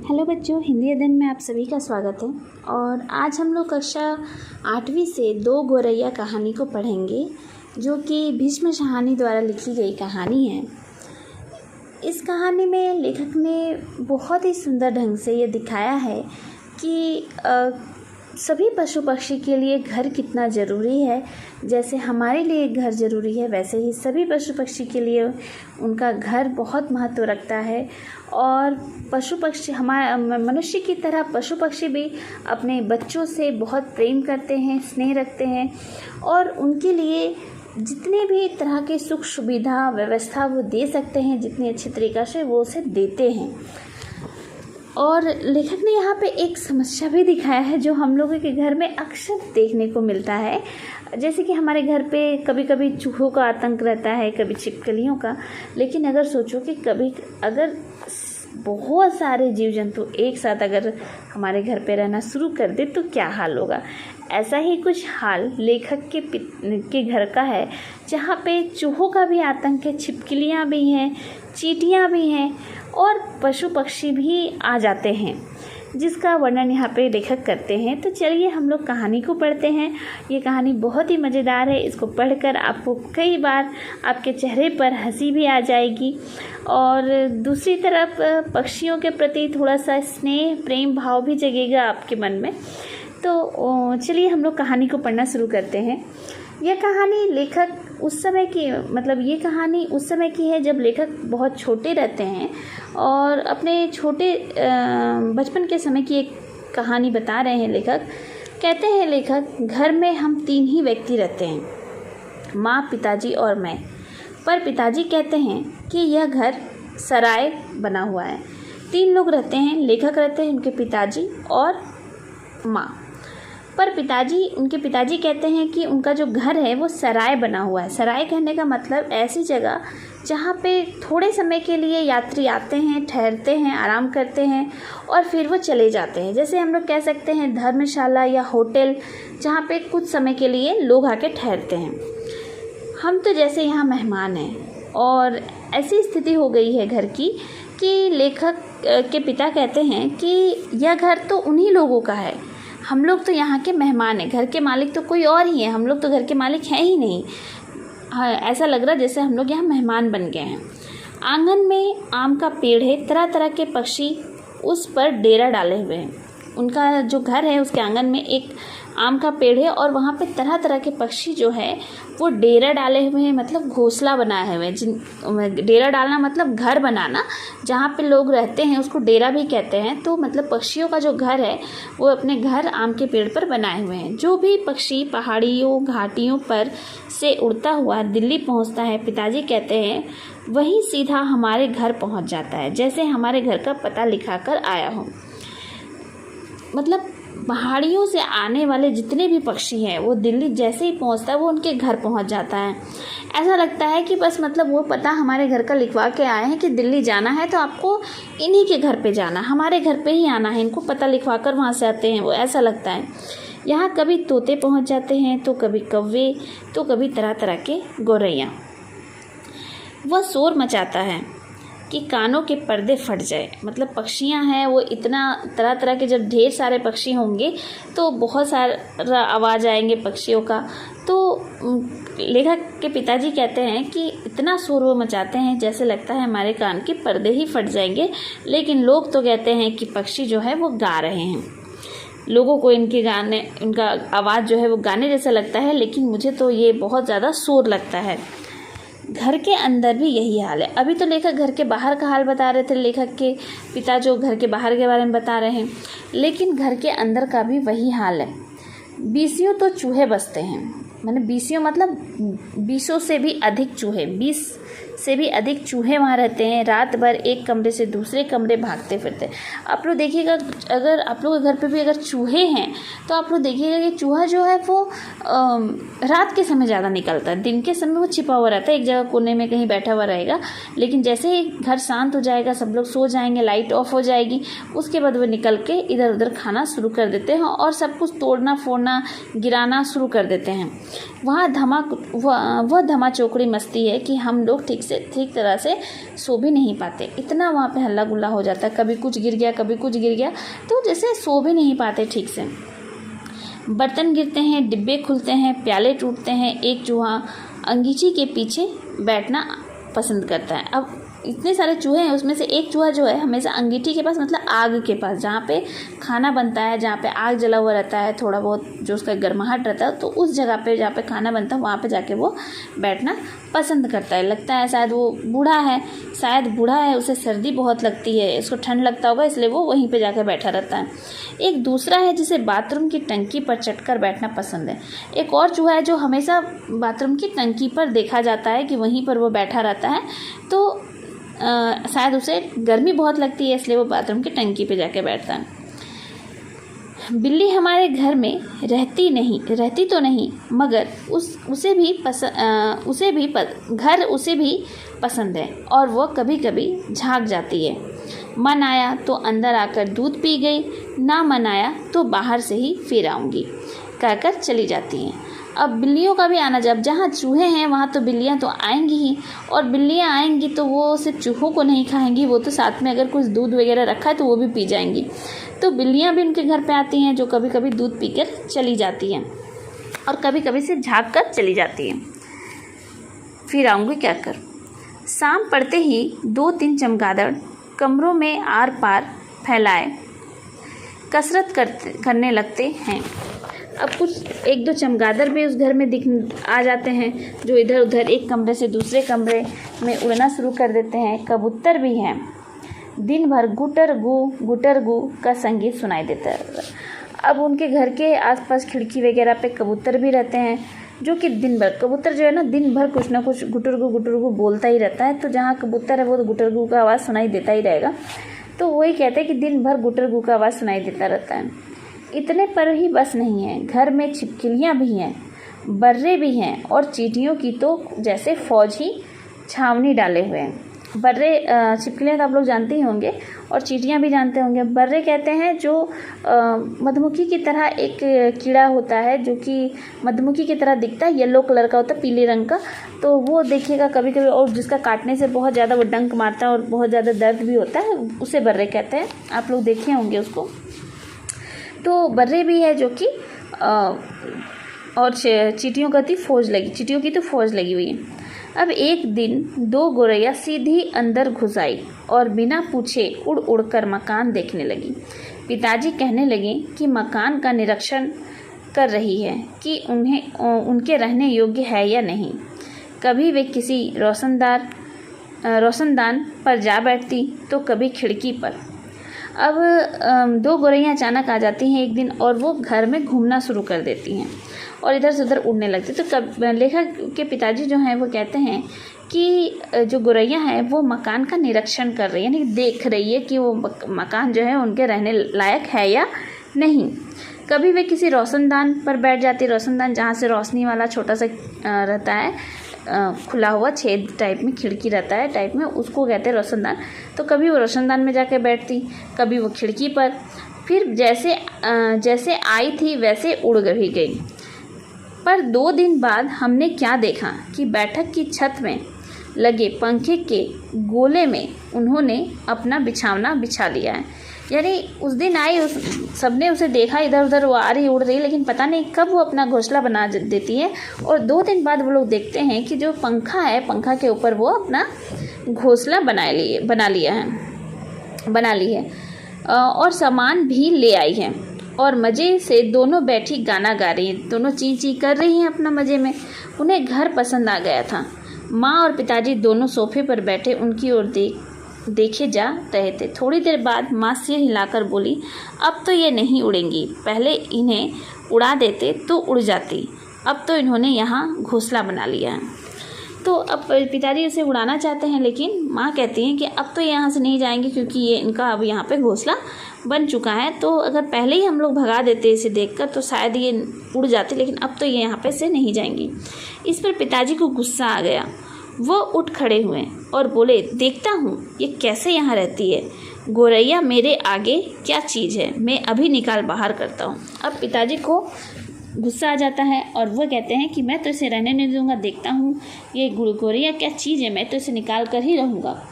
Hello बच्चों, हिंदी अध्ययन में आप सभी का स्वागत है। और आज हम लोग कक्षा 8वीं से दो गौरैया कहानी को पढ़ेंगे, जो कि भीष्म शाहनी द्वारा लिखी गई कहानी है। इस कहानी में लेखक ने बहुत ही सुंदर ढंग से ये दिखाया है कि सभी पशु पक्षी के लिए घर कितना ज़रूरी है। जैसे हमारे लिए घर ज़रूरी है, वैसे ही सभी पशु पक्षी के लिए उनका घर बहुत महत्व रखता है। और पशु पक्षी हमारे मनुष्य की तरह पशु पक्षी भी अपने बच्चों से बहुत प्रेम करते हैं, स्नेह रखते हैं और उनके लिए जितने भी तरह के सुख सुविधा व्यवस्था वो दे सकते हैं, जितनी अच्छी तरीक़ा से वो उसे देते हैं। और लेखक ने यहाँ पे एक समस्या भी दिखाया है जो हम लोगों के घर में अक्सर देखने को मिलता है। जैसे कि हमारे घर पे कभी कभी चूहों का आतंक रहता है, कभी छिपकलियों का। लेकिन अगर सोचो कि कभी अगर बहुत सारे जीव जंतु एक साथ अगर हमारे घर पे रहना शुरू कर दे तो क्या हाल होगा। ऐसा ही कुछ हाल लेखक के घर का है, जहाँ पे चूहों का भी आतंक है, छिपकलियाँ भी हैं, चींटियाँ भी हैं और पशु पक्षी भी आ जाते हैं, जिसका वर्णन यहाँ पे लेखक करते हैं। तो चलिए हम लोग कहानी को पढ़ते हैं। ये कहानी बहुत ही मज़ेदार है। इसको पढ़कर आपको कई बार आपके चेहरे पर हंसी भी आ जाएगी और दूसरी तरफ पक्षियों के प्रति थोड़ा सा स्नेह प्रेम भाव भी जगेगा आपके मन में। तो चलिए हम लोग कहानी को पढ़ना शुरू करते हैं। यह कहानी लेखक उस समय की ये कहानी उस समय की है जब लेखक बहुत छोटे रहते हैं और अपने छोटे बचपन के समय की एक कहानी बता रहे हैं लेखक। कहते हैं लेखक, घर में हम 3 ही व्यक्ति रहते हैं, माँ, पिताजी और मैं। पर पिताजी कहते हैं कि यह घर सराय बना हुआ है। 3 लोग रहते हैं, लेखक रहते हैं, उनके पिताजी और माँ। पर उनके पिताजी कहते हैं कि उनका जो घर है वो सराय बना हुआ है। सराय कहने का मतलब ऐसी जगह जहाँ पे थोड़े समय के लिए यात्री आते हैं, ठहरते हैं, आराम करते हैं और फिर वो चले जाते हैं। जैसे हम लोग कह सकते हैं धर्मशाला या होटल, जहाँ पे कुछ समय के लिए लोग आके ठहरते हैं। हम तो जैसे यहाँ मेहमान हैं और ऐसी स्थिति हो गई है घर की कि लेखक के पिता कहते हैं कि यह घर तो उन्हीं लोगों का है, हम लोग तो यहाँ के मेहमान हैं, घर के मालिक तो कोई और ही है, हम लोग तो घर के मालिक हैं ही नहीं। हाँ, ऐसा लग रहा जैसे हम लोग यहाँ मेहमान बन गए हैं। आंगन में आम का पेड़ है, तरह तरह के पक्षी उस पर डेरा डाले हुए हैं। उनका जो घर है उसके आंगन में एक आम का पेड़ है और वहाँ पे तरह तरह के पक्षी जो है वो डेरा डाले हुए हैं, मतलब घोंसला बनाए हुए हैं। डेरा डालना मतलब घर बनाना, जहाँ पे लोग रहते हैं उसको डेरा भी कहते हैं। तो मतलब पक्षियों का जो घर है वो अपने घर आम के पेड़ पर बनाए हुए हैं। जो भी पक्षी पहाड़ियों घाटियों पर से उड़ता हुआ दिल्ली पहुँचता है, पिताजी कहते हैं वही सीधा हमारे घर पहुँच जाता है, जैसे हमारे घर का पता लिखा कर आया हो। मतलब पहाड़ियों से आने वाले जितने भी पक्षी हैं वो दिल्ली जैसे ही पहुंचता है वो उनके घर पहुंच जाता है। ऐसा लगता है कि बस वो पता हमारे घर का लिखवा के आए हैं कि दिल्ली जाना है तो आपको इन्हीं के घर पे जाना, हमारे घर पे ही आना है, इनको पता लिखवा कर वहाँ से आते हैं वो, ऐसा लगता है। यहाँ कभी तोते पहुँच जाते हैं, तो कभी कौवे, तो कभी तरह तरह के गौरैया। वह शोर मचाता है कि कानों के पर्दे फट जाए। मतलब पक्षियाँ हैं वो इतना तरह तरह के, जब ढेर सारे पक्षी होंगे तो बहुत सारा आवाज़ आएंगे पक्षियों का। तो लेखक के पिताजी कहते हैं कि इतना शोर वो मचाते हैं जैसे लगता है हमारे कान के पर्दे ही फट जाएंगे। लेकिन लोग तो कहते हैं कि पक्षी जो है वो गा रहे हैं। लोगों को उनका आवाज़ जो है वो गाने जैसा लगता है, लेकिन मुझे तो ये बहुत ज़्यादा शोर लगता है। घर के अंदर भी यही हाल है। अभी तो लेखक घर के बाहर का हाल बता रहे थे, लेखक के पिता जो घर के बाहर के बारे में बता रहे हैं, लेकिन घर के अंदर का भी वही हाल है। बीसियों तो चूहे बसते हैं, बीसियों मतलब 20 से भी अधिक चूहे, 20 से भी अधिक चूहे वहाँ रहते हैं। रात भर एक कमरे से दूसरे कमरे भागते फिरते। आप लोग देखिएगा, अगर आप लोग के घर पे भी अगर चूहे हैं तो आप लोग देखिएगा कि चूहा जो है वो रात के समय ज़्यादा निकलता है। दिन के समय वो छिपा हुआ रहता है, एक जगह कोने में कहीं बैठा हुआ रहेगा। लेकिन जैसे ही घर शांत हो जाएगा, सब लोग सो जाएंगे, लाइट ऑफ हो जाएगी, उसके बाद वो निकल के इधर उधर खाना शुरू कर देते हैं और सब कुछ तोड़ना फोड़ना गिराना शुरू कर देते हैं। वह धमा चौकड़ी मस्ती है कि हम लोग ठीक ठीक तरह से सो भी नहीं पाते, इतना वहाँ पे हल्ला गुल्ला हो जाता है। कभी कुछ गिर गया, कभी कुछ गिर गया, तो जैसे सो भी नहीं पाते ठीक से। बर्तन गिरते हैं, डिब्बे खुलते हैं, प्याले टूटते हैं। एक चूहा अंगीठी के पीछे बैठना पसंद करता है। अब इतने सारे चूहे हैं, उसमें से एक चूहा जो है हमेशा अंगीठी के पास, मतलब आग के पास, जहाँ पे खाना बनता है, जहाँ पे आग जला हुआ रहता है, थोड़ा बहुत जो उसका गर्माहट रहता है, तो उस जगह पे जहाँ पे खाना बनता है वहाँ पे जाके वो बैठना पसंद करता है। लगता है शायद वो बूढ़ा है, उसे सर्दी बहुत लगती है, इसको ठंड लगता होगा, इसलिए वो वहीं पे जाकर बैठा रहता है। एक दूसरा है जिसे बाथरूम की टंकी पर चढ़कर बैठना पसंद है। एक और चूहा है जो हमेशा बाथरूम की टंकी पर देखा जाता है कि वहीं पर वो बैठा रहता है, तो शायद उसे गर्मी बहुत लगती है, इसलिए वो बाथरूम की टंकी पे जाके बैठता है। बिल्ली हमारे घर में रहती तो नहीं, मगर उसे भी पसंद है और वो कभी कभी झांक जाती है। मन आया तो अंदर आकर दूध पी गई, ना मन आया तो बाहर से ही फिर आऊँगी कहकर चली जाती हैं। अब बिल्लियों का भी आना, जब जहाँ चूहे हैं वहाँ तो बिल्लियाँ तो आएंगी ही, और बिल्लियाँ आएंगी तो वो सिर्फ चूहों को नहीं खाएंगी, वो तो साथ में अगर कुछ दूध वगैरह रखा है तो वो भी पी जाएंगी। तो बिल्लियाँ भी उनके घर पे आती हैं, जो कभी कभी दूध पीकर चली जाती हैं और कभी कभी सिर्फ झाँक कर चली जाती हैं, फिर आऊँगी क्या कर। शाम पड़ते ही 2-3 चमगादड़ कमरों में आर पार फैलाए कसरत करने लगते हैं। अब कुछ 1-2 चमगादड़ भी उस घर में आ जाते हैं, जो इधर उधर एक कमरे से दूसरे कमरे में उड़ना शुरू कर देते हैं। कबूतर भी हैं, दिन भर गुटर गु का संगीत सुनाई देता है। अब उनके घर के आसपास खिड़की वगैरह पे कबूतर भी रहते हैं, जो कि दिन भर, कबूतर जो है ना दिन भर कुछ ना कुछ गुटर गु बोलता ही रहता है। तो जहाँ कबूतर है वो तो गुटर गु का आवाज़ सुनाई देता ही रहेगा। तो वही कहते हैं कि दिन भर गुटर गु का आवाज़ सुनाई देता रहता है। इतने पर ही बस नहीं है, घर में छिपकलियाँ भी हैं, बर्रे भी हैं, और चींटियों की तो जैसे फौज ही छावनी डाले हुए हैं। बर्रे, छिपकलियाँ तो आप लोग जानते ही होंगे और चींटियाँ भी जानते होंगे। बर्रे कहते हैं जो मधुमक्खी की तरह एक कीड़ा होता है, जो कि मधुमक्खी की तरह दिखता है, येलो कलर का होता है, पीले रंग का। तो वो देखिएगा कभी कभी, और जिसका काटने से बहुत ज़्यादा वो डंक मारता है और बहुत ज़्यादा दर्द भी होता है, उसे बर्रे कहते हैं। आप लोग देखे होंगे उसको। तो बर्रे भी है जो कि और चींटियों की तो फौज लगी हुई है। अब एक दिन 2 गोरैया सीधी अंदर घुस आई और बिना पूछे उड़ उड़कर मकान देखने लगी। पिताजी कहने लगे कि मकान का निरीक्षण कर रही है कि उनके रहने योग्य है या नहीं। कभी वे किसी रोशनदान पर जा बैठती तो कभी खिड़की पर। अब 2 गोरैया अचानक आ जाती हैं एक दिन, और वो घर में घूमना शुरू कर देती हैं और इधर से उधर उड़ने लगती। तो लेखक के पिताजी जो हैं वो कहते हैं कि जो गोरैया हैं वो मकान का निरीक्षण कर रही है, यानी देख रही है कि वो मकान जो है उनके रहने लायक है या नहीं। कभी वे किसी रोशनदान पर बैठ जाती, रोशनदान जहाँ से रोशनी वाला छोटा सा रहता है, खुला हुआ छेद टाइप में खिड़की रहता है टाइप में, उसको कहते हैं रोशनदान। तो कभी वो रोशनदान में जाके बैठती, कभी वो खिड़की पर। फिर जैसे आई थी वैसे उड़ भी गई। पर 2 दिन बाद हमने क्या देखा कि बैठक की छत में लगे पंखे के गोले में उन्होंने अपना बिछावना बिछा लिया है। यानी उस दिन आई, सबने उसे देखा, इधर उधर वो आ रही उड़ रही, लेकिन पता नहीं कब वो अपना घोंसला बना देती है। और 2 दिन बाद वो लोग देखते हैं कि जो पंखा है, पंखा के ऊपर वो अपना घोंसला बना ली है और सामान भी ले आई है। और मज़े से दोनों बैठी गाना गा रही हैं, दोनों ची ची कर रही हैं अपना मज़े में। उन्हें घर पसंद आ गया था। माँ और पिताजी दोनों सोफे पर बैठे उनकी ओर देखे जा रहे थे। थोड़ी देर बाद माँ सिर हिलाकर बोली, अब तो ये नहीं उड़ेंगी, पहले इन्हें उड़ा देते तो उड़ जाती, अब तो इन्होंने यहाँ घोंसला बना लिया है। तो अब पिताजी इसे उड़ाना चाहते हैं, लेकिन माँ कहती हैं कि अब तो यहाँ से नहीं जाएंगे क्योंकि ये इनका अब यहाँ पे घोंसला बन चुका है। तो अगर पहले ही हम लोग भगा देते इसे देखकर तो शायद ये उड़ जाते, लेकिन अब तो ये यहाँ पे से नहीं जाएंगी। इस पर पिताजी को गुस्सा आ गया। वो उठ खड़े हुए और बोले, देखता हूँ ये कैसे यहाँ रहती है। गोरैया मेरे आगे क्या चीज़ है, मैं अभी निकाल बाहर करता हूँ। अब पिताजी को गुस्सा आ जाता है और वह कहते हैं कि मैं तो इसे रहने नहीं दूंगा, देखता हूँ ये गौरैया क्या चीज़ है, मैं तो इसे निकाल कर ही रहूँगा।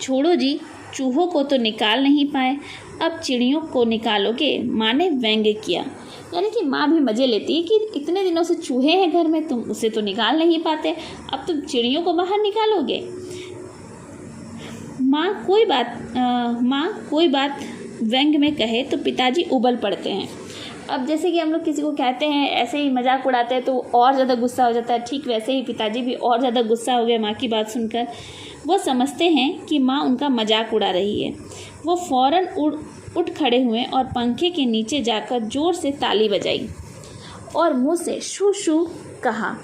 छोड़ो जी, चूहों को तो निकाल नहीं पाए, अब चिड़ियों को निकालोगे, माँ ने व्यंग्य किया। यानी कि माँ भी मज़े लेती है कि इतने दिनों से चूहे हैं घर में, तुम उसे तो निकाल नहीं पाते, अब तुम चिड़ियों को बाहर निकालोगे। माँ कोई बात व्यंग्य में कहे तो पिताजी उबल पड़ते हैं। अब जैसे कि हम लोग किसी को कहते हैं, ऐसे ही मजाक उड़ाते हैं तो और ज़्यादा गुस्सा हो जाता है, ठीक वैसे ही पिताजी भी और ज़्यादा गुस्सा हो गए माँ की बात सुनकर। वो समझते हैं कि माँ उनका मजाक उड़ा रही है। वो फ़ौरन उठ खड़े हुए और पंखे के नीचे जाकर ज़ोर से ताली बजाई और मुँह से शू शू कहा,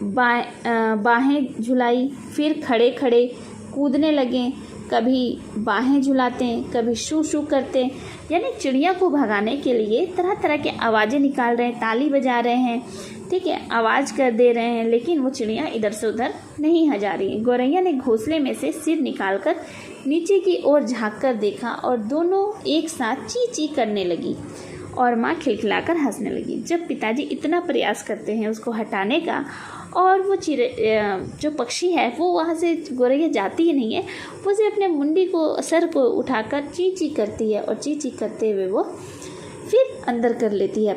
बाहें झुलाई, फिर खड़े खड़े कूदने लगे, कभी बाहें झुलाते कभी शू शू करते। यानी चिड़िया को भगाने के लिए तरह तरह के आवाज़ें निकाल रहे हैं, ताली बजा रहे हैं, ठीक है, आवाज़ कर दे रहे हैं, लेकिन वो चिड़िया इधर से उधर नहीं जा रही है। गौरैया ने घोंसले में से सिर निकालकर नीचे की ओर झाँक कर देखा और दोनों एक साथ ची ची करने लगी और माँ खिलखिलाकर हंसने लगी। जब पिताजी इतना प्रयास करते हैं उसको हटाने का और वो जो पक्षी है वो वहाँ से गौरैया जाती ही नहीं है, वो सिर्फ अपने मुंडी को, सर को उठाकर ची ची करती है और ची ची करते हुए वो फिर अंदर कर लेती है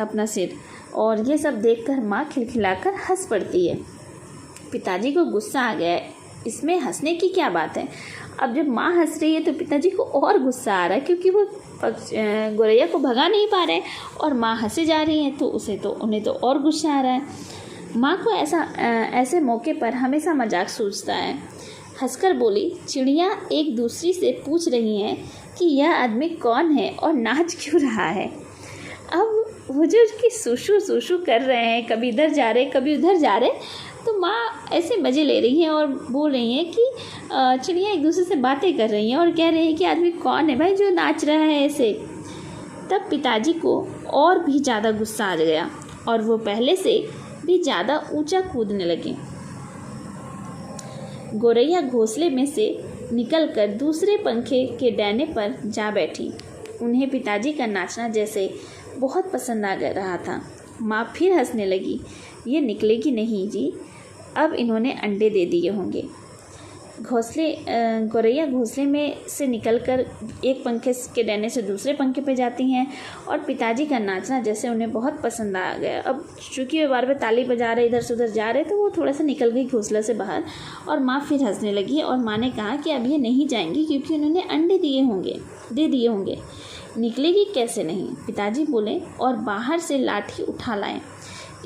अपना सिर। और ये सब देखकर माँ खिलखिलाकर हंस पड़ती है। पिताजी को गुस्सा आ गया है, इसमें हंसने की क्या बात है। अब जब माँ हंस रही है तो पिताजी को और गुस्सा आ रहा है, क्योंकि वो गौरैया को भगा नहीं पा रहे और माँ हंसे जा रही हैं तो उन्हें तो और गुस्सा आ रहा है। माँ को ऐसे मौके पर हमेशा मजाक सूझता है। हंसकर बोली, चिड़िया एक दूसरी से पूछ रही हैं कि यह आदमी कौन है और नाच क्यों रहा है। अब वो जो उसकी सुशु सुशु कर रहे हैं, कभी इधर जा रहे कभी उधर जा रहे, तो माँ ऐसे मज़े ले रही हैं और बोल रही हैं कि चिड़िया एक दूसरे से बातें कर रही हैं और कह रही हैं कि आदमी कौन है भाई जो नाच रहा है ऐसे। तब पिताजी को और भी ज़्यादा गुस्सा आ गया और वो पहले से भी ज़्यादा ऊंचा कूदने लगे। गौरैया घोंसले में से निकलकर दूसरे पंखे के डंडे पर जा बैठी। उन्हें पिताजी का नाचना जैसे बहुत पसंद आ रहा था। माँ फिर हंसने लगी, ये निकलेगी नहीं जी, अब इन्होंने अंडे दे दिए होंगे। गौरैया घोंसले में से निकलकर एक पंखे के डंडे से दूसरे पंखे पे जाती हैं और पिताजी का नाचना जैसे उन्हें बहुत पसंद आ गया। अब चूँकि वे बार बार ताली बजा रहे, इधर से उधर जा रहे, तो वो थोड़ा सा निकल गई घोंसला से बाहर और माँ फिर हंसने लगी और माँ ने कहा कि अब ये नहीं जाएंगी क्योंकि उन्होंने अंडे दे दिए होंगे। निकलेगी कैसे नहीं, पिताजी बोले और बाहर से लाठी उठा लाएं।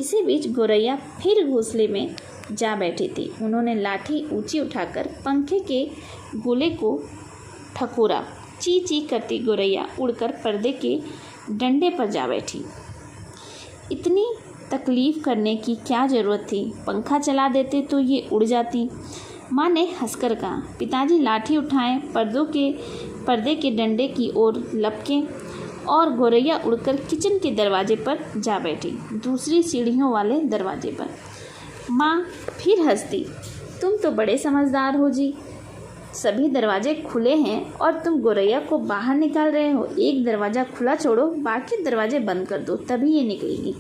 इसी बीच गौरैया फिर घोंसले में जा बैठी थी। उन्होंने लाठी ऊंची उठाकर पंखे के गोले को ठकोरा। ची ची करती गौरैया उड़कर पर्दे के डंडे पर जा बैठी। इतनी तकलीफ करने की क्या ज़रूरत थी, पंखा चला देते तो ये उड़ जाती। माँ ने हंसकर कहा। पिताजी लाठी उठाएं, पर्दे के डंडे की ओर लपकें और गौरैया उड़कर किचन के दरवाजे पर जा बैठी, दूसरी सीढ़ियों वाले दरवाजे पर। माँ फिर हंसती, तुम तो बड़े समझदार हो जी, सभी दरवाजे खुले हैं और तुम गौरैया को बाहर निकाल रहे हो। एक दरवाज़ा खुला छोड़ो, बाकी दरवाजे बंद कर दो, तभी ये निकलेगी।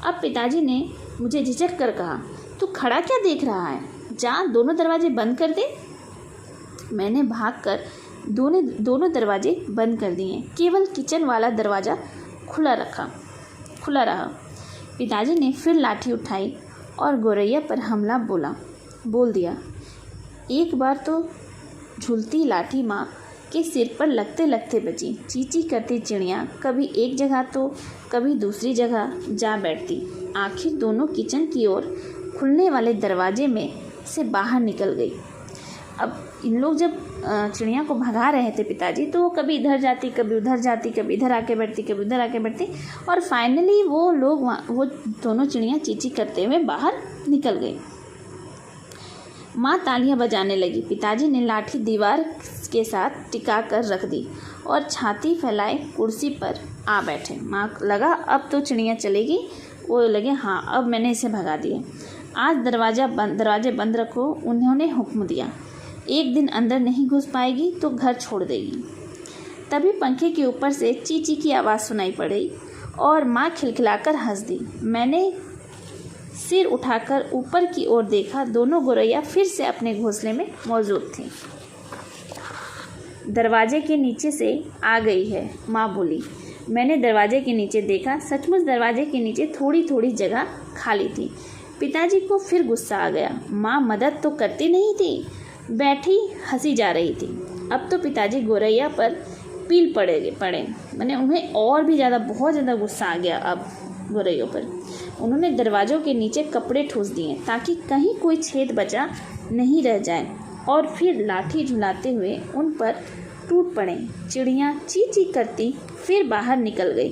अब पिताजी ने मुझे झिझक कर कहा, तू खड़ा क्या देख रहा है, जा दोनों दरवाजे बंद कर दे। मैंने भागकर दोनों दरवाजे बंद कर दिए, केवल किचन वाला दरवाज़ा खुला रहा। पिताजी ने फिर लाठी उठाई और गौरैया पर हमला बोल दिया। एक बार तो झूलती लाठी माँ के सिर पर लगते लगते बची। चींची करती चिड़िया कभी एक जगह तो कभी दूसरी जगह जा बैठती। आखिर दोनों किचन की ओर खुलने वाले दरवाजे में से बाहर निकल गई। अब इन लोग जब चिड़िया को भगा रहे थे पिताजी, तो वो कभी इधर जाती, कभी उधर जाती, कभी इधर आके बैठती, कभी उधर आके बैठती और फाइनली वो दोनों चिड़िया चींची करते हुए बाहर निकल गई। माँ तालियां बजाने लगी। पिताजी ने लाठी दीवार के साथ टिका कर रख दी और छाती फैलाए कुर्सी पर आ बैठे। माँ लगा अब तो चिड़िया चलेगी, वो लगे हाँ अब मैंने इसे भगा दिया। आज दरवाजे बंद रखो, उन्होंने हुक्म दिया। एक दिन अंदर नहीं घुस पाएगी तो घर छोड़ देगी। तभी पंखे के ऊपर से ची ची की आवाज़ सुनाई पड़ी और माँ खिलखिलाकर हंस दी। मैंने सिर उठाकर ऊपर की ओर देखा। दोनों गौरैया फिर से अपने घोंसले में मौजूद थीं। दरवाजे के नीचे से आ गई है, माँ बोली। मैंने दरवाजे के नीचे देखा। सचमुच दरवाजे के नीचे थोड़ी थोड़ी जगह खाली थी। पिताजी को फिर गुस्सा आ गया। माँ मदद तो करती नहीं थी, बैठी हंसी जा रही थी। अब तो पिताजी गौरैया पर पील पड़े मैंने उन्हें और भी ज़्यादा बहुत ज़्यादा गुस्सा आ गया अब गौरैयों पर। उन्होंने दरवाज़ों के नीचे कपड़े ठूस दिए ताकि कहीं कोई छेद बचा नहीं रह जाए, और फिर लाठी झुलाते हुए उन पर टूट पड़े। चिड़ियाँ ची ची करती फिर बाहर निकल गई,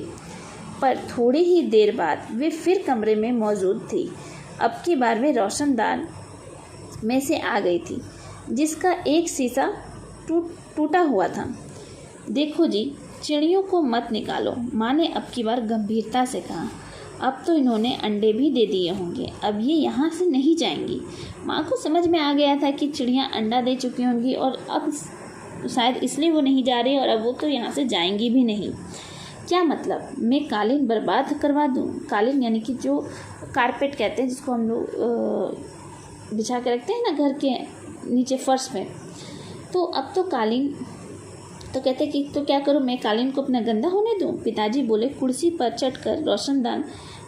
पर थोड़ी ही देर बाद वे फिर कमरे में मौजूद थी। अब की बार वे रोशनदान में से आ गई थी, जिसका एक शीशा टूटा हुआ था। देखो जी, चिड़ियों को मत निकालो, माँ ने अब की बार गंभीरता से कहा। अब तो इन्होंने अंडे भी दे दिए होंगे, अब ये यहाँ से नहीं जाएंगी। माँ को समझ में आ गया था कि चिड़ियाँ अंडा दे चुकी होंगी और अब शायद इसलिए वो नहीं जा रही, और अब वो तो यहाँ से जाएंगी भी नहीं। क्या मतलब, मैं कालीन बर्बाद करवा दूँ? कालीन यानी कि जो कारपेट कहते हैं, जिसको हम लोग बिछा के रखते हैं ना घर के नीचे फर्श पे। तो अब तो कालीन तो कहते कि तो क्या करूं, मैं कालीन को अपना गंदा होने दूं? पिताजी बोले। कुर्सी पर चढ़कर रोशनदान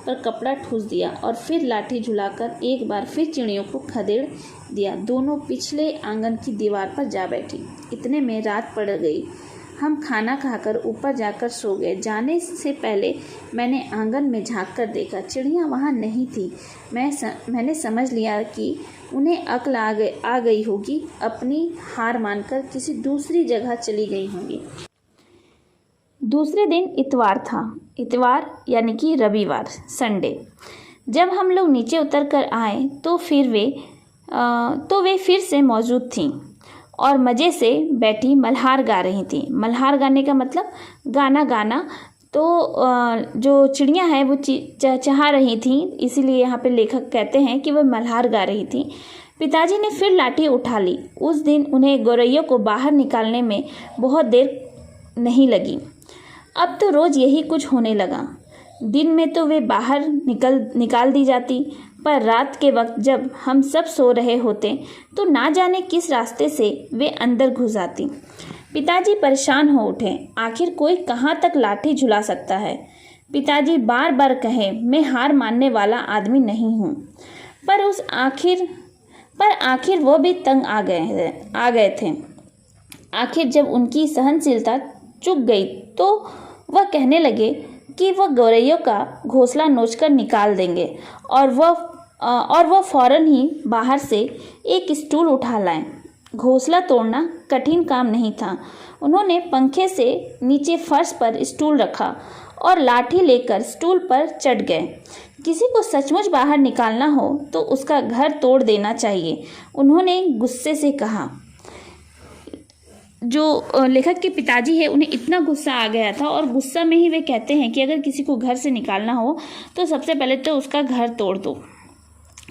पर कपड़ा ठूस दिया और फिर लाठी झुलाकर एक बार फिर चिड़ियों को खदेड़ दिया। दोनों पिछले आंगन की दीवार पर जा बैठी। इतने में रात पड़ गई। हम खाना खाकर ऊपर जाकर सो गए। जाने से पहले मैंने आंगन में झाँक कर देखा। चिड़ियाँ वहाँ नहीं थी। मैंने समझ लिया कि उन्हें अक्ल आ गई होगी, अपनी हार मानकर किसी दूसरी जगह चली गई होंगी। दूसरे दिन इतवार था। इतवार यानी कि रविवार, संडे। जब हम लोग नीचे उतर कर आए तो वे फिर से मौजूद थीं और मज़े से बैठी मल्हार गा रही थी। मल्हार गाने का मतलब गाना गाना। तो जो चिड़ियाँ हैं वो चहचहा रही थीं, इसीलिए यहाँ पे लेखक कहते हैं कि वह मल्हार गा रही थी। पिताजी ने फिर लाठी उठा ली। उस दिन उन्हें गौरैयों को बाहर निकालने में बहुत देर नहीं लगी। अब तो रोज़ यही कुछ होने लगा। दिन में तो वे बाहर निकाल दी जाती, पर रात के वक्त जब हम सब सो रहे होते तो ना जाने किस रास्ते से वे अंदर घुस आती। पिताजी परेशान हो उठे। आखिर कोई कहाँ तक लाठी झुला सकता है? पिताजी बार बार कहे, मैं हार मानने वाला आदमी नहीं हूँ। पर आखिर वो भी तंग आ गए थे। आखिर जब उनकी सहनशीलता चुक गई तो वह कहने लगे कि वह गौरैयों का घोंसला नोचकर निकाल देंगे, और वह फौरन ही बाहर से एक स्टूल उठा लाएं। घोंसला तोड़ना कठिन काम नहीं था। उन्होंने पंखे से नीचे फर्श पर स्टूल रखा और लाठी लेकर स्टूल पर चढ़ गए। किसी को सचमुच बाहर निकालना हो तो उसका घर तोड़ देना चाहिए, उन्होंने गुस्से से कहा। जो लेखक के पिताजी है, उन्हें इतना गुस्सा आ गया था, और गुस्सा में ही वे कहते हैं कि अगर किसी को घर से निकालना हो तो सबसे पहले तो उसका घर तोड़ दो।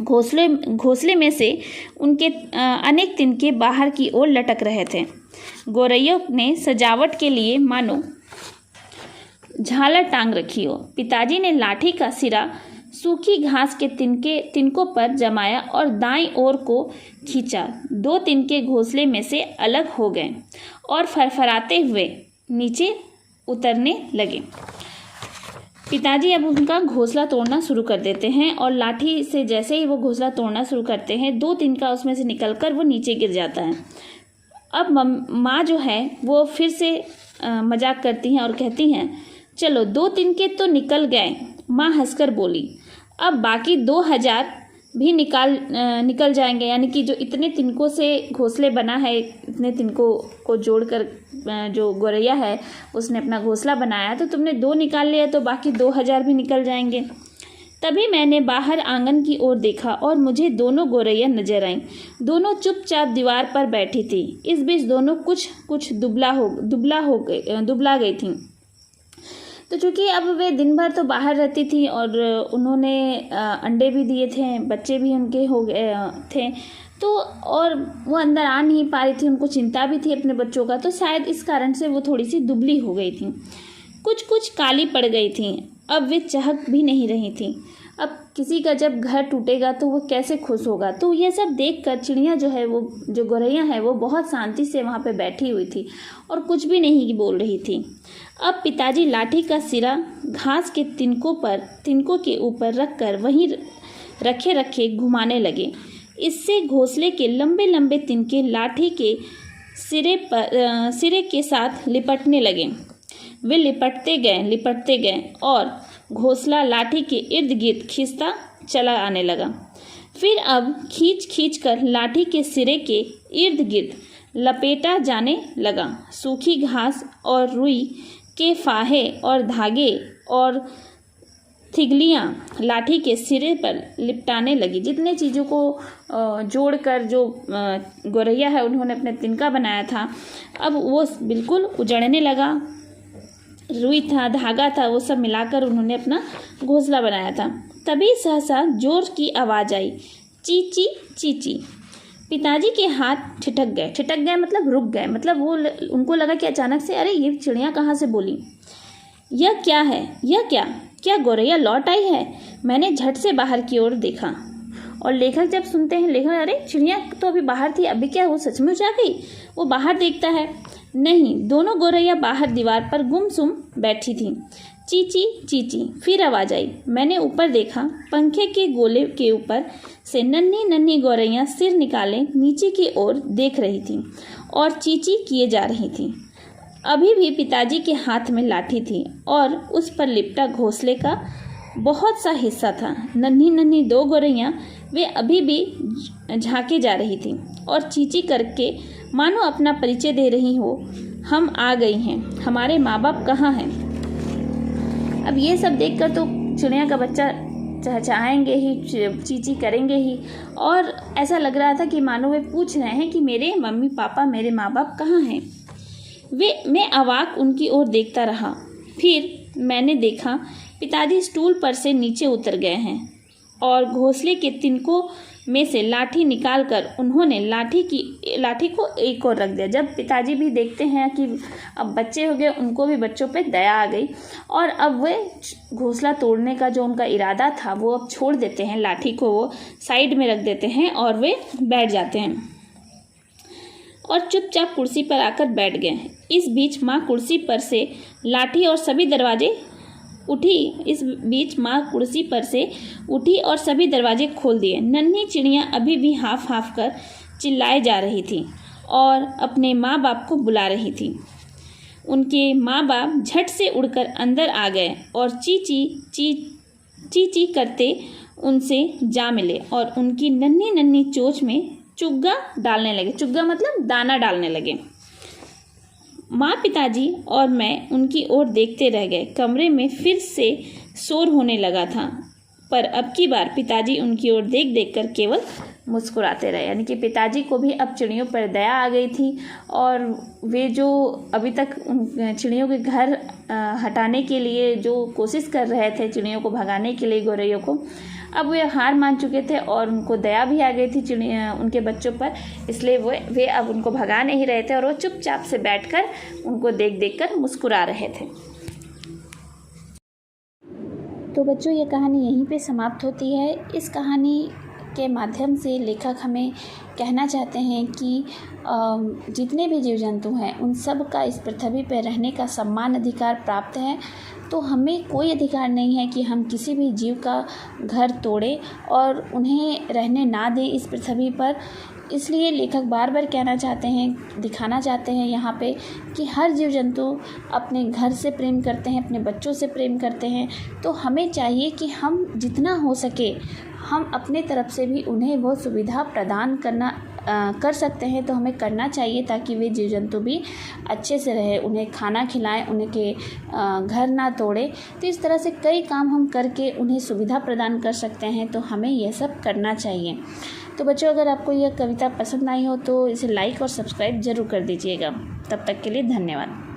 घोंसले में से उनके अनेक तिनके बाहर की ओर लटक रहे थे। गौरैयों ने सजावट के लिए मानो झालर टांग रखी हो। पिताजी ने लाठी का सिरा सूखी घास के तिनकों पर जमाया और दाईं ओर को खींचा। 2 तिनके घोंसले में से अलग हो गए और फरफराते हुए नीचे उतरने लगे। पिताजी अब उनका घोंसला तोड़ना शुरू कर देते हैं, और लाठी से जैसे ही वो घोंसला तोड़ना शुरू करते हैं, 2 तिनका उसमें से निकलकर वो नीचे गिर जाता है। अब माँ जो है वो फिर से मजाक करती हैं और कहती हैं, चलो 2 तिनके तो निकल गए। माँ हंसकर बोली, अब बाकी 2000 भी निकल जाएंगे। यानी कि जो इतने तिनकों से घोंसले बना है, इतने तिनकों को जोड़कर जो गौरैया है उसने अपना घोंसला बनाया, तो तुमने 2 निकाल लिया तो बाकी 2000 भी निकल जाएंगे। तभी मैंने बाहर आंगन की ओर देखा और मुझे दोनों गौरैया नजर आईं। दोनों चुपचाप दीवार पर बैठी थी। इस बीच दोनों कुछ दुबला गई थीं। तो चूँकि अब वे दिन भर तो बाहर रहती थी और उन्होंने अंडे भी दिए थे, बच्चे भी उनके हो गए थे, तो और वो अंदर आ नहीं पा रही थी, उनको चिंता भी थी अपने बच्चों का, तो शायद इस कारण से वो थोड़ी सी दुबली हो गई थी। कुछ कुछ काली पड़ गई थीं, अब वे चहक भी नहीं रही थीं। अब किसी का जब घर टूटेगा तो वो कैसे खुश होगा। तो ये सब देखकर चिड़िया जो है, वो जो गौरैया है, वो बहुत शांति से वहाँ पे बैठी हुई थी और कुछ भी नहीं बोल रही थी। अब पिताजी लाठी का सिरा घास के तिनकों के ऊपर रखकर वहीं रखे रखे घुमाने लगे। इससे घोंसले के लंबे लंबे तिनके लाठी के सिरे के साथ लिपटने लगे। वे लिपटते गए और घोंसला लाठी के इर्द गिर्द खींचता चला आने लगा। फिर अब खींच कर लाठी के सिरे के इर्द गिर्द लपेटा जाने लगा। सूखी घास और रुई के फाहे और धागे और थिगलियाँ लाठी के सिरे पर लिपटाने लगी। जितने चीज़ों को जोड़कर जो गौरैया है उन्होंने अपने तिनका बनाया था, अब वो बिल्कुल उजड़ने लगा। रुई था, धागा था, वो सब मिलाकर उन्होंने अपना घोंसला बनाया था। तभी सहसा जोर की आवाज़ आई, चीची चीची। पिताजी के हाथ ठिठक गए मतलब रुक गए। मतलब वो उनको लगा कि अचानक से अरे ये चिड़िया कहाँ से बोली, यह क्या है, यह क्या गौरैया लौट आई है। मैंने झट से बाहर की ओर देखा और लेखक जब सुनते हैं, लेखक अरे चिड़िया तो अभी बाहर थी, अभी क्या वो सचमुच आ गई। वो बाहर देखता है, नहीं, दोनों गौरैया बाहर दीवार पर गुमसुम बैठी थीं। चीची चीची। फिर आवाज़ आई। मैंने ऊपर देखा, पंखे के गोले के ऊपर से नन्ही नन्ही गौरैया सिर निकाले नीचे की ओर देख रही थीं और चीची किए जा रही थीं। अभी भी पिताजी के हाथ में लाठी थी और उस पर लिपटा घोंसले का बहुत सा हिस्सा था। नन्ही नन्ही दो गौरैया वे अभी भी झांके जा रही थी और चींची करके मानो अपना परिचय दे रही हो, हम आ गई हैं, हमारे माँ बाप कहाँ हैं। अब ये सब देखकर तो चिड़िया का बच्चा चहचहाएंगे ही, चींची करेंगे ही, और ऐसा लग रहा था कि मानो वे पूछ रहे हैं कि मेरे मम्मी पापा, मेरे माँ बाप कहाँ हैं। मैं अवाक उनकी ओर देखता रहा। फिर मैंने देखा पिताजी स्टूल पर से नीचे उतर गए हैं और घोंसले के तिनकों में से लाठी निकालकर उन्होंने लाठी को एक ओर रख दिया। जब पिताजी भी देखते हैं कि अब बच्चे हो गए, उनको भी बच्चों पे दया आ गई और अब वे घोंसला तोड़ने का जो उनका इरादा था वो अब छोड़ देते हैं, लाठी को वो साइड में रख देते हैं और वे बैठ जाते हैं और चुपचाप कुर्सी पर आकर बैठ गए। इस बीच माँ कुर्सी पर से उठी और सभी दरवाजे खोल दिए। नन्ही चिड़िया अभी भी हाफ हाफ कर चिल्लाए जा रही थी और अपने माँ बाप को बुला रही थी। उनके माँ बाप झट से उड़कर अंदर आ गए और ची करते उनसे जा मिले और उनकी नन्ही नन्ही चोंच में चुग्गा डालने लगे। चुग्गा मतलब दाना डालने लगे। माँ, पिताजी और मैं उनकी ओर देखते रह गए। कमरे में फिर से शोर होने लगा था, पर अब की बार पिताजी उनकी ओर देख देख कर केवल मुस्कुराते रहे। यानी कि पिताजी को भी अब चिड़ियों पर दया आ गई थी और वे जो अभी तक उन चिड़ियों के घर हटाने के लिए जो कोशिश कर रहे थे, चिड़ियों को भगाने के लिए, गौरैयों को, अब वे हार मान चुके थे और उनको दया भी आ गई थी उनके बच्चों पर। इसलिए वे अब उनको भगा नहीं रहे थे और वो चुपचाप से बैठकर उनको देख देख कर मुस्कुरा रहे थे। तो बच्चों, ये कहानी यहीं पे समाप्त होती है। इस कहानी के माध्यम से लेखक हमें कहना चाहते हैं कि जितने भी जीव जंतु हैं उन सब का इस पृथ्वी पर रहने का समान अधिकार प्राप्त है। तो हमें कोई अधिकार नहीं है कि हम किसी भी जीव का घर तोड़ें और उन्हें रहने ना दें इस पृथ्वी पर। इसलिए लेखक बार बार कहना चाहते हैं, दिखाना चाहते हैं यहाँ पे कि हर जीव जंतु अपने घर से प्रेम करते हैं, अपने बच्चों से प्रेम करते हैं। तो हमें चाहिए कि हम जितना हो सके हम अपने तरफ से भी उन्हें वो सुविधा प्रदान कर सकते हैं, तो हमें करना चाहिए ताकि वे जीव जंतु भी अच्छे से रहे, उन्हें खाना खिलाएं, उनके घर ना तोड़े। तो इस तरह से कई काम हम करके उन्हें सुविधा प्रदान कर सकते हैं, तो हमें यह सब करना चाहिए। तो बच्चों, अगर आपको यह कविता पसंद आई हो तो इसे लाइक और सब्सक्राइब ज़रूर कर दीजिएगा। तब तक के लिए धन्यवाद।